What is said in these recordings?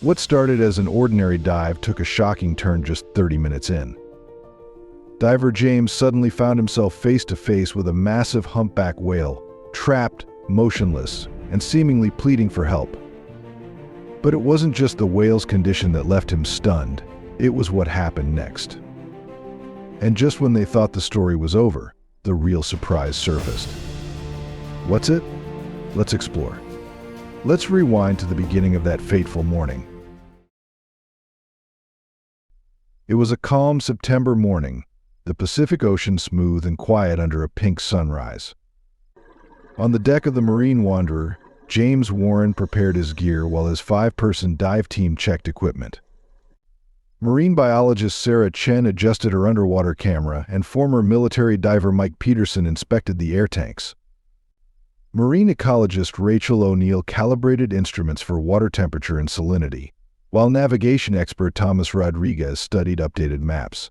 What started as an ordinary dive took a shocking turn just 30 minutes in. Diver James suddenly found himself face to face with a massive humpback whale, trapped, motionless, and seemingly pleading for help. But it wasn't just the whale's condition that left him stunned, it was what happened next. And just when they thought the story was over, the real surprise surfaced. What's it? Let's explore. Let's rewind to the beginning of that fateful morning. It was a calm September morning, the Pacific Ocean smooth and quiet under a pink sunrise. On the deck of the Marine Wanderer, James Warren prepared his gear while his 5-person dive team checked equipment. Marine biologist Sarah Chen adjusted her underwater camera, and former military diver Mike Peterson inspected the air tanks. Marine ecologist Rachel O'Neill calibrated instruments for water temperature and salinity, while navigation expert Thomas Rodriguez studied updated maps.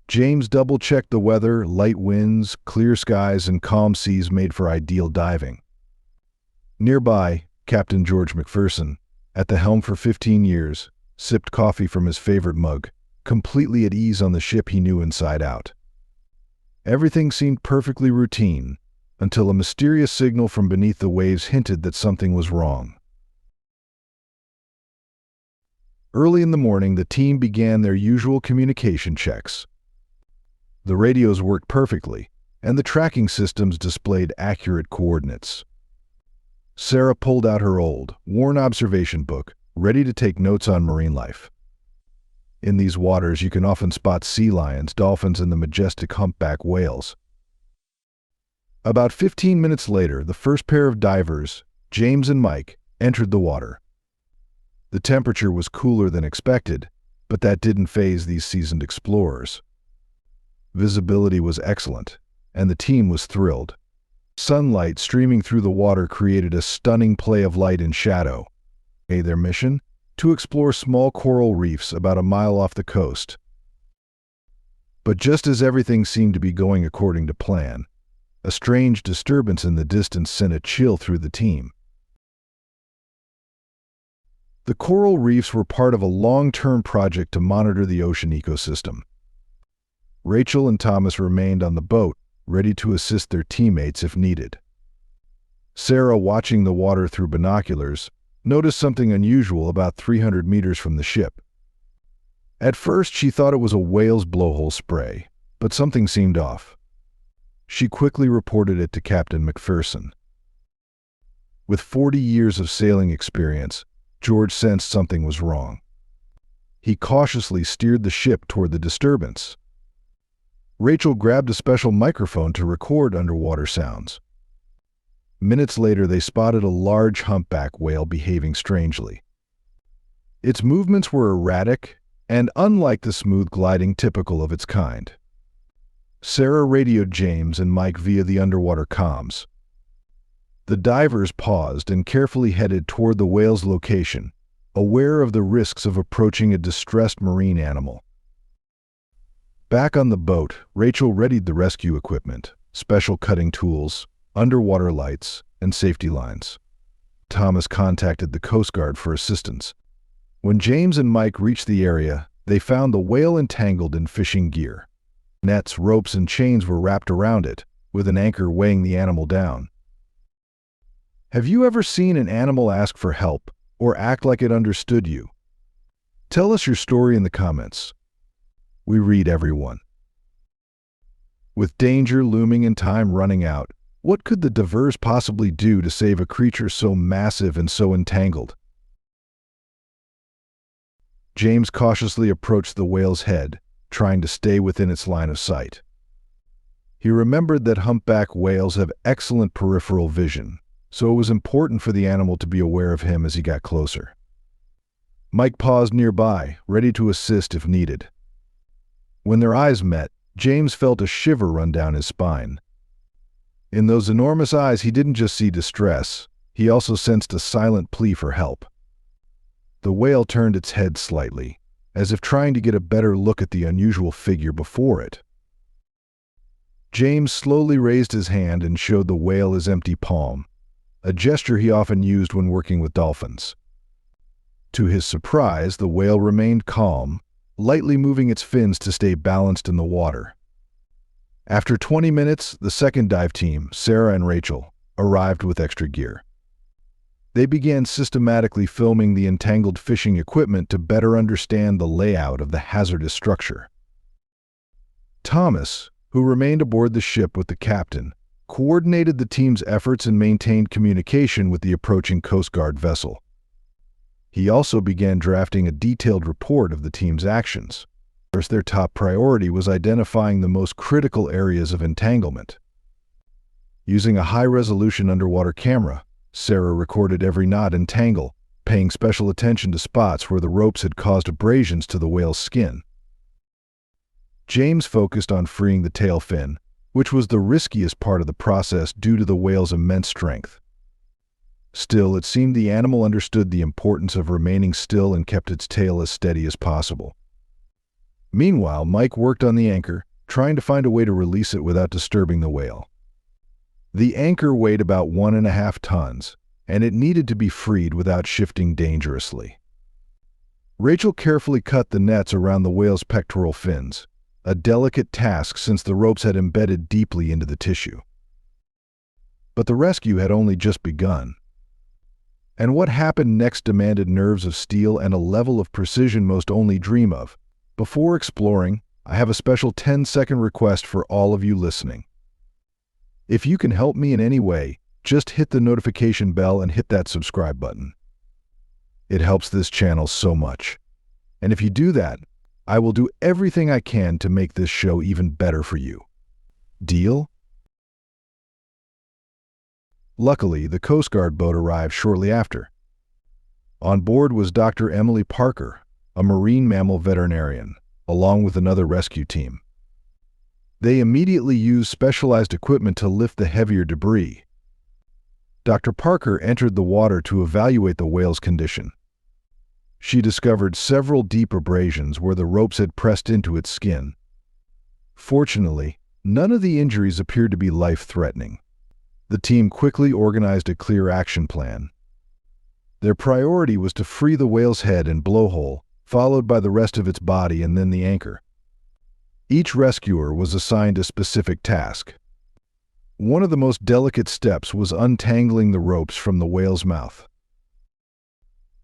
James double-checked the weather. Light winds, clear skies, and calm seas made for ideal diving. Nearby, Captain George McPherson, at the helm for 15 years, sipped coffee from his favorite mug, completely at ease on the ship he knew inside out. Everything seemed perfectly routine, until a mysterious signal from beneath the waves hinted that something was wrong. Early in the morning, the team began their usual communication checks. The radios worked perfectly, and the tracking systems displayed accurate coordinates. Sarah pulled out her old, worn observation book, ready to take notes on marine life. In these waters, you can often spot sea lions, dolphins, and the majestic humpback whales. About 15 minutes later, the first pair of divers, James and Mike, entered the water. The temperature was cooler than expected, but that didn't faze these seasoned explorers. Visibility was excellent, and the team was thrilled. Sunlight streaming through the water created a stunning play of light and shadow. Their mission? To explore small coral reefs about a mile off the coast. But just as everything seemed to be going according to plan, a strange disturbance in the distance sent a chill through the team. The coral reefs were part of a long-term project to monitor the ocean ecosystem. Rachel and Thomas remained on the boat, ready to assist their teammates if needed. Sarah, watching the water through binoculars, noticed something unusual about 300 meters from the ship. At first, she thought it was a whale's blowhole spray, but something seemed off. She quickly reported it to Captain McPherson. With 40 years of sailing experience, George sensed something was wrong. He cautiously steered the ship toward the disturbance. Rachel grabbed a special microphone to record underwater sounds. Minutes later, they spotted a large humpback whale behaving strangely. Its movements were erratic and unlike the smooth gliding typical of its kind. Sarah radioed James and Mike via the underwater comms. The divers paused and carefully headed toward the whale's location, aware of the risks of approaching a distressed marine animal. Back on the boat, Rachel readied the rescue equipment, special cutting tools, underwater lights, and safety lines. Thomas contacted the Coast Guard for assistance. When James and Mike reached the area, they found the whale entangled in fishing gear. Nets, ropes, and chains were wrapped around it, with an anchor weighing the animal down. Have you ever seen an animal ask for help or act like it understood you? Tell us your story in the comments. We read every one. With danger looming and time running out, what could the divers possibly do to save a creature so massive and so entangled? James cautiously approached the whale's head, trying to stay within its line of sight. He remembered that humpback whales have excellent peripheral vision, so it was important for the animal to be aware of him as he got closer. Mike paused nearby, ready to assist if needed. When their eyes met, James felt a shiver run down his spine. In those enormous eyes, he didn't just see distress, he also sensed a silent plea for help. The whale turned its head slightly, as if trying to get a better look at the unusual figure before it. James slowly raised his hand and showed the whale his empty palm, a gesture he often used when working with dolphins. To his surprise, the whale remained calm, lightly moving its fins to stay balanced in the water. After 20 minutes, the second dive team, Sarah and Rachel, arrived with extra gear. They began systematically filming the entangled fishing equipment to better understand the layout of the hazardous structure. Thomas, who remained aboard the ship with the captain, coordinated the team's efforts and maintained communication with the approaching Coast Guard vessel. He also began drafting a detailed report of the team's actions. First, their top priority was identifying the most critical areas of entanglement. Using a high-resolution underwater camera, Sarah recorded every knot and tangle, paying special attention to spots where the ropes had caused abrasions to the whale's skin. James focused on freeing the tail fin, which was the riskiest part of the process due to the whale's immense strength. Still, it seemed the animal understood the importance of remaining still and kept its tail as steady as possible. Meanwhile, Mike worked on the anchor, trying to find a way to release it without disturbing the whale. The anchor weighed about 1.5 tons, and it needed to be freed without shifting dangerously. Rachel carefully cut the nets around the whale's pectoral fins, a delicate task since the ropes had embedded deeply into the tissue. But the rescue had only just begun. And what happened next demanded nerves of steel and a level of precision most only dream of. Before exploring, I have a special 10-second request for all of you listening. If you can help me in any way, just hit the notification bell and hit that subscribe button. It helps this channel so much. And if you do that, I will do everything I can to make this show even better for you. Deal? Luckily, the Coast Guard boat arrived shortly after. On board was Dr. Emily Parker, a marine mammal veterinarian, along with another rescue team. They immediately used specialized equipment to lift the heavier debris. Dr. Parker entered the water to evaluate the whale's condition. She discovered several deep abrasions where the ropes had pressed into its skin. Fortunately, none of the injuries appeared to be life-threatening. The team quickly organized a clear action plan. Their priority was to free the whale's head and blowhole, followed by the rest of its body and then the anchor. Each rescuer was assigned a specific task. One of the most delicate steps was untangling the ropes from the whale's mouth.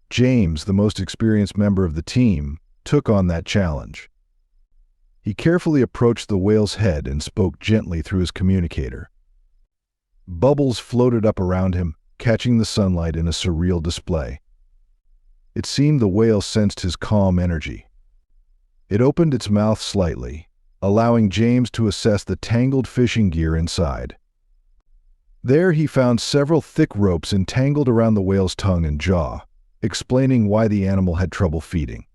James, the most experienced member of the team, took on that challenge. He carefully approached the whale's head and spoke gently through his communicator. Bubbles floated up around him, catching the sunlight in a surreal display. It seemed the whale sensed his calm energy. It opened its mouth slightly, allowing James to assess the tangled fishing gear inside. There he found several thick ropes entangled around the whale's tongue and jaw, explaining why the animal had trouble feeding.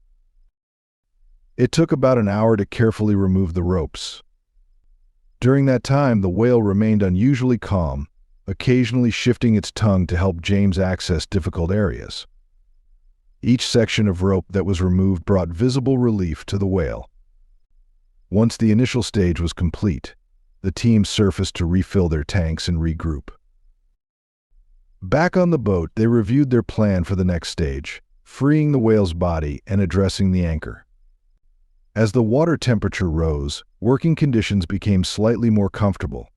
It took about an hour to carefully remove the ropes. During that time, the whale remained unusually calm, occasionally shifting its tongue to help James access difficult areas. Each section of rope that was removed brought visible relief to the whale. Once the initial stage was complete, the team surfaced to refill their tanks and regroup. Back on the boat, they reviewed their plan for the next stage, freeing the whale's body and addressing the anchor. As the water temperature rose, working conditions became slightly more comfortable.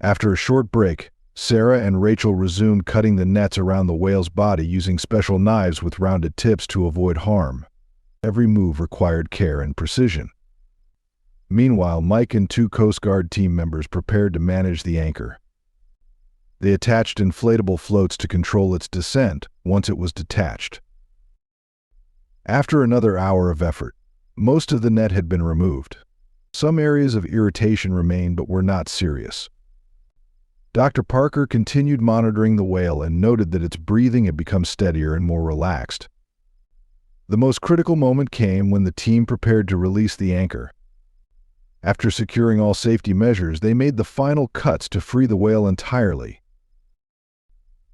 After a short break, Sarah and Rachel resumed cutting the nets around the whale's body using special knives with rounded tips to avoid harm. Every move required care and precision. Meanwhile, Mike and 2 Coast Guard team members prepared to manage the anchor. They attached inflatable floats to control its descent once it was detached. After another hour of effort, most of the net had been removed. Some areas of irritation remained but were not serious. Dr. Parker continued monitoring the whale and noted that its breathing had become steadier and more relaxed. The most critical moment came when the team prepared to release the anchor. After securing all safety measures, they made the final cuts to free the whale entirely.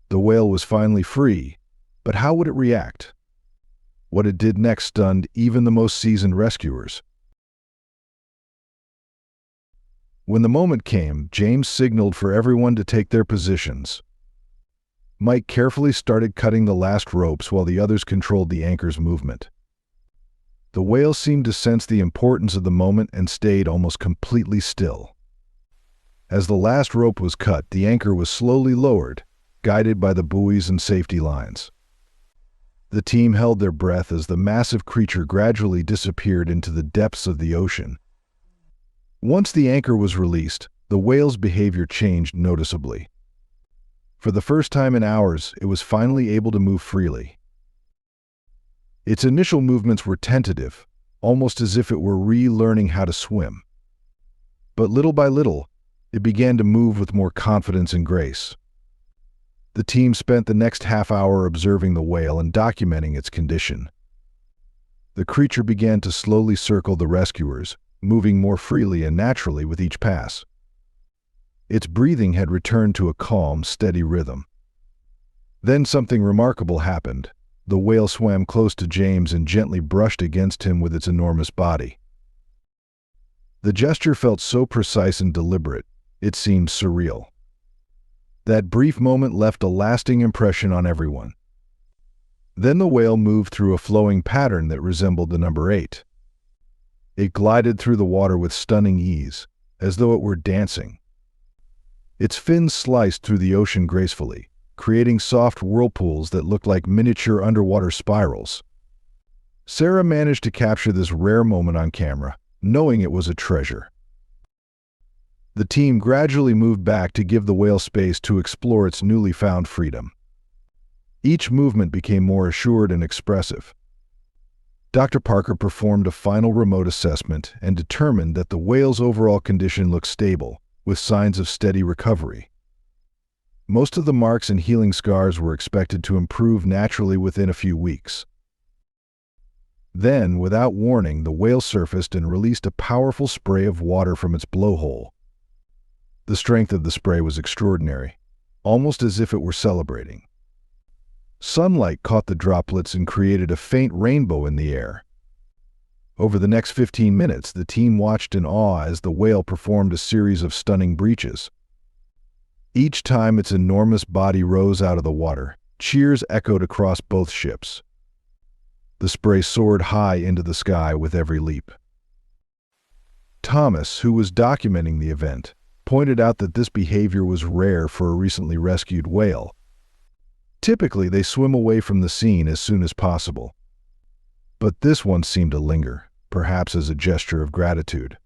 The whale was finally free, but how would it react? What it did next stunned even the most seasoned rescuers. When the moment came, James signaled for everyone to take their positions. Mike carefully started cutting the last ropes while the others controlled the anchor's movement. The whale seemed to sense the importance of the moment and stayed almost completely still. As the last rope was cut, the anchor was slowly lowered, guided by the buoys and safety lines. The team held their breath as the massive creature gradually disappeared into the depths of the ocean. Once the anchor was released, the whale's behavior changed noticeably. For the first time in hours, it was finally able to move freely. Its initial movements were tentative, almost as if it were relearning how to swim. But little by little, it began to move with more confidence and grace. The team spent the next half hour observing the whale and documenting its condition. The creature began to slowly circle the rescuers, moving more freely and naturally with each pass. Its breathing had returned to a calm, steady rhythm. Then something remarkable happened. The whale swam close to James and gently brushed against him with its enormous body. The gesture felt so precise and deliberate, it seemed surreal. That brief moment left a lasting impression on everyone. Then the whale moved through a flowing pattern that resembled the number 8. It glided through the water with stunning ease, as though it were dancing. Its fins sliced through the ocean gracefully, creating soft whirlpools that looked like miniature underwater spirals. Sarah managed to capture this rare moment on camera, knowing it was a treasure. The team gradually moved back to give the whale space to explore its newly found freedom. Each movement became more assured and expressive. Dr. Parker performed a final remote assessment and determined that the whale's overall condition looked stable, with signs of steady recovery. Most of the marks and healing scars were expected to improve naturally within a few weeks. Then, without warning, the whale surfaced and released a powerful spray of water from its blowhole. The strength of the spray was extraordinary, almost as if it were celebrating. Sunlight caught the droplets and created a faint rainbow in the air. Over the next 15 minutes, the team watched in awe as the whale performed a series of stunning breaches. Each time its enormous body rose out of the water, cheers echoed across both ships. The spray soared high into the sky with every leap. Thomas, who was documenting the event, pointed out that this behavior was rare for a recently rescued whale. Typically, they swim away from the scene as soon as possible. But this one seemed to linger, perhaps as a gesture of gratitude.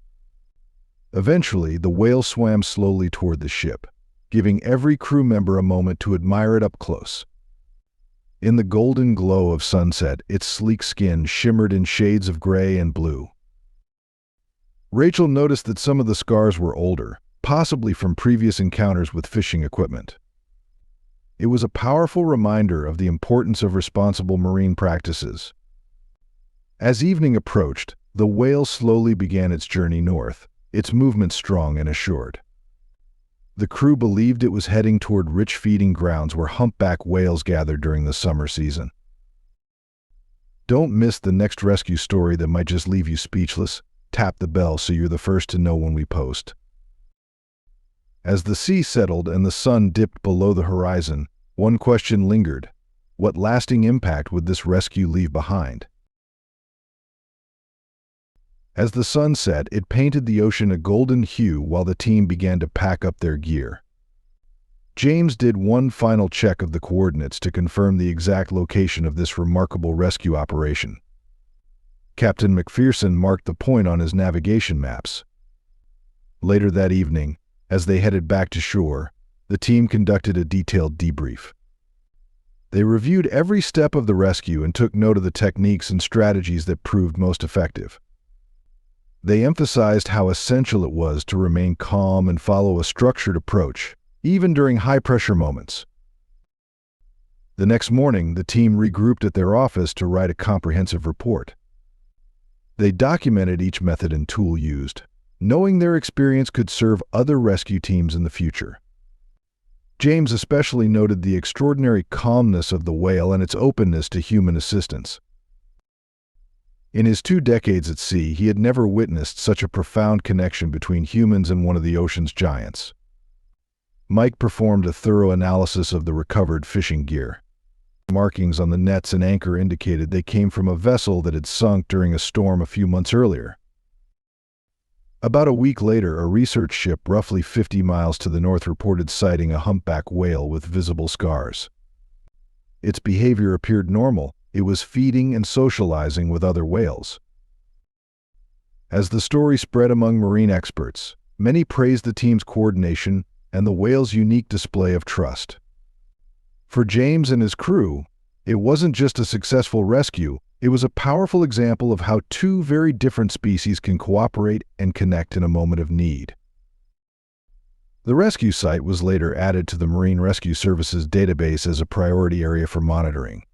Eventually, the whale swam slowly toward the ship, giving every crew member a moment to admire it up close. In the golden glow of sunset, its sleek skin shimmered in shades of gray and blue. Rachel noticed that some of the scars were older, possibly from previous encounters with fishing equipment. It was a powerful reminder of the importance of responsible marine practices. As evening approached, the whale slowly began its journey north, its movement strong and assured. The crew believed it was heading toward rich feeding grounds where humpback whales gathered during the summer season. Don't miss the next rescue story that might just leave you speechless. Tap the bell so you're the first to know when we post. As the sea settled and the sun dipped below the horizon, one question lingered: what lasting impact would this rescue leave behind? As the sun set, it painted the ocean a golden hue while the team began to pack up their gear. James did one final check of the coordinates to confirm the exact location of this remarkable rescue operation. Captain McPherson marked the point on his navigation maps. Later that evening, as they headed back to shore, the team conducted a detailed debrief. They reviewed every step of the rescue and took note of the techniques and strategies that proved most effective. They emphasized how essential it was to remain calm and follow a structured approach, even during high-pressure moments. The next morning, the team regrouped at their office to write a comprehensive report. They documented each method and tool used, knowing their experience could serve other rescue teams in the future. James especially noted the extraordinary calmness of the whale and its openness to human assistance. In his 2 decades at sea, he had never witnessed such a profound connection between humans and one of the ocean's giants. Mike performed a thorough analysis of the recovered fishing gear. Markings on the nets and anchor indicated they came from a vessel that had sunk during a storm a few months earlier. About a week later, a research ship roughly 50 miles to the north reported sighting a humpback whale with visible scars. Its behavior appeared normal. It was feeding and socializing with other whales. As the story spread among marine experts, many praised the team's coordination and the whale's unique display of trust. For James and his crew, it wasn't just a successful rescue, it was a powerful example of how two very different species can cooperate and connect in a moment of need. The rescue site was later added to the Marine Rescue Service's database as a priority area for monitoring.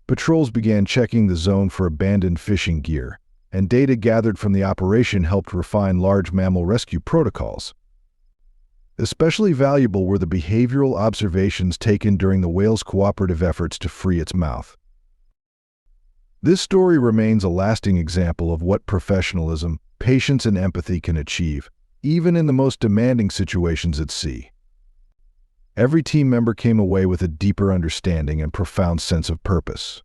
Patrols began checking the zone for abandoned fishing gear, and data gathered from the operation helped refine large mammal rescue protocols. Especially valuable were the behavioral observations taken during the whale's cooperative efforts to free its mouth. This story remains a lasting example of what professionalism, patience, and empathy can achieve, even in the most demanding situations at sea. Every team member came away with a deeper understanding and profound sense of purpose.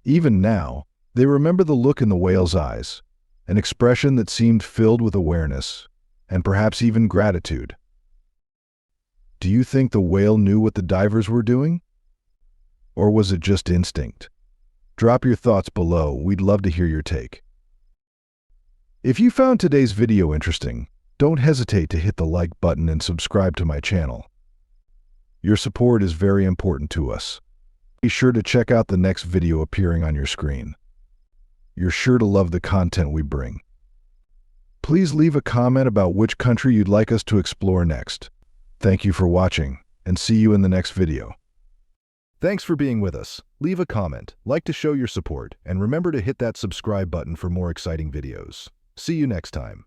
Even now, they remember the look in the whale's eyes, an expression that seemed filled with awareness, and perhaps even gratitude. Do you think the whale knew what the divers were doing? Or was it just instinct? Drop your thoughts below. We'd love to hear your take. If you found today's video interesting, don't hesitate to hit the like button and subscribe to my channel. Your support is very important to us. Be sure to check out the next video appearing on your screen. You're sure to love the content we bring. Please leave a comment about which country you'd like us to explore next. Thank you for watching, and see you in the next video. Thanks for being with us. Leave a comment, like to show your support, and remember to hit that subscribe button for more exciting videos. See you next time.